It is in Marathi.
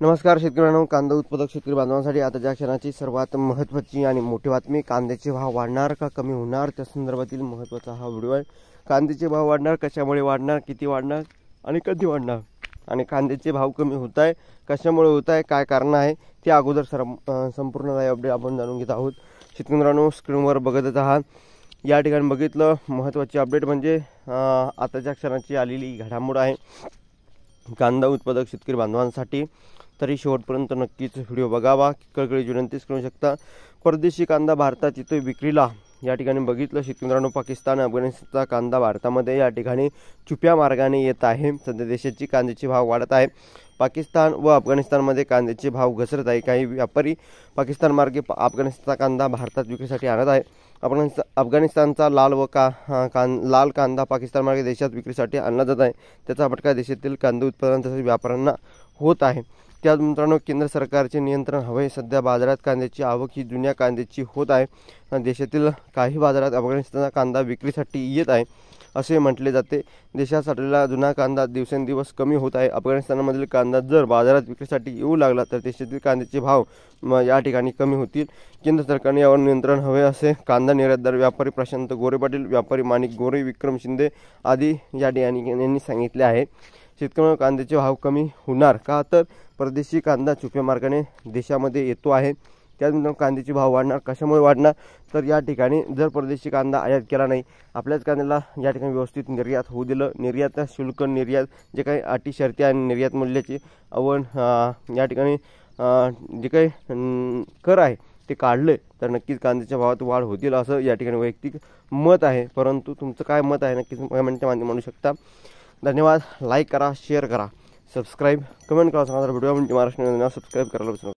नमस्कार शेतकऱ्यांनो, कांदा उत्पादक शेतकरी बांधवांसाठी आताच्या क्षणाची सर्वात महत्त्वाची आणि मोठी बातमी। कांद्याचे भाव वाढणार का कमी होणार त्या संदर्भातील महत्त्वाचा हा व्हिडिओ आहे। कांद्याचे भाव वाढणार, कशामुळे वाढणार, किती वाढणार आणि कधी वाढणार, आणि कांद्याचे भाव कमी होत आहे कशामुळे होत आहे, काय कारण आहे ते अगोदर संपूर्ण अपडेट आपण जाणून घेत आहोत। शेतकऱ्यांनो, स्क्रीनवर बघतच आहात। या ठिकाणी बघितलं महत्त्वाची अपडेट म्हणजे आताच्या क्षणाची आलेली घडामोड आहे कांदा उत्पादक शेतकरी बांधवांसाठी। तरी शेवटपर्यंत नक्कीच व्हिडिओ बघावा। कळकळीची विनंतीच करू शकता। परदेशी कांदा भारतात येतोय विक्रीला। या ठिकाणी बघितलं शेतकऱ्यांनो, पाकिस्तान अफगाणिस्तानचा कांदा भारतामध्ये या ठिकाणी छुप्या मार्गाने येत आहे। सध्या देशाची कांद्याचे भाव वाढत आहे। पाकिस्तान व अफगाणिस्तानमध्ये कांद्याचे भाव घसरत आहे। काही व्यापारी पाकिस्तान मार्गे अफगाणिस्तानचा कांदा भारतात विक्रीसाठी आणत आहे। अफगाणिस्तानचा लाल कांदा पाकिस्तान मार्गे देशात विक्रीसाठी आणला जात आहे। त्याचा फटका देशातील कांदा उत्पादन तसेच व्यापाऱ्यांना होत आहे। त्याच मित्रांनो, केंद्र सरकारचे नियंत्रण हवे। सध्या बाजारात कांद्याची आवक ही जुन्या कांद्याची होत आहे। देशातील काही बाजारात अफगाणिस्तानचा कांदा विक्रीसाठी येत आहे असे म्हटले जाते। देशात साठलेला जुना कांदा दिवसेंदिवस कमी होत आहे। अफगाणिस्तानमधील कांदा जर बाजारात विक्रीसाठी येऊ लागला तर देशातील कांद्याचे भाव या ठिकाणी कमी होतील। केंद्र सरकारने यावर नियंत्रण हवे असे कांदा निर्यातदार व्यापारी प्रशांत गोरे पाटील, व्यापारी माणिक गोरे, विक्रम शिंदे आदी या ठिकाणी यांनी सांगितले आहे। शेतकऱ्यांना कांद्याचे भाव कमी होणार का, तर परदेशी कांदा छुप्या मार्गाने देशामध्ये येतो आहे। त्यानंतर कांद्याचे भाव वाढणार, कशामुळे वाढणार, तर या ठिकाणी जर परदेशी कांदा आयात केला नाही, आपल्याच कांद्याला या ठिकाणी व्यवस्थित निर्यात होऊ दिलं, निर्यात शुल्क, निर्यात जे काही अटी शर्ती आणि निर्यात मूल्याचे या ठिकाणी जे काही कर आहे ते काढले तर नक्कीच कांद्याच्या भावात वाढ होतील असं या ठिकाणी वैयक्तिक मत आहे। परंतु तुमचं काय मत आहे नक्कीच कमेंटच्या माध्यमातून म्हणू शकता। धन्यवाद। लाईक करा, शेअर करा, सबस्क्राईब, कमेंट करा। सांगा व्हिडिओ म्हणजे महाराष्ट्र सबस्क्राईब करायला विसरू नका।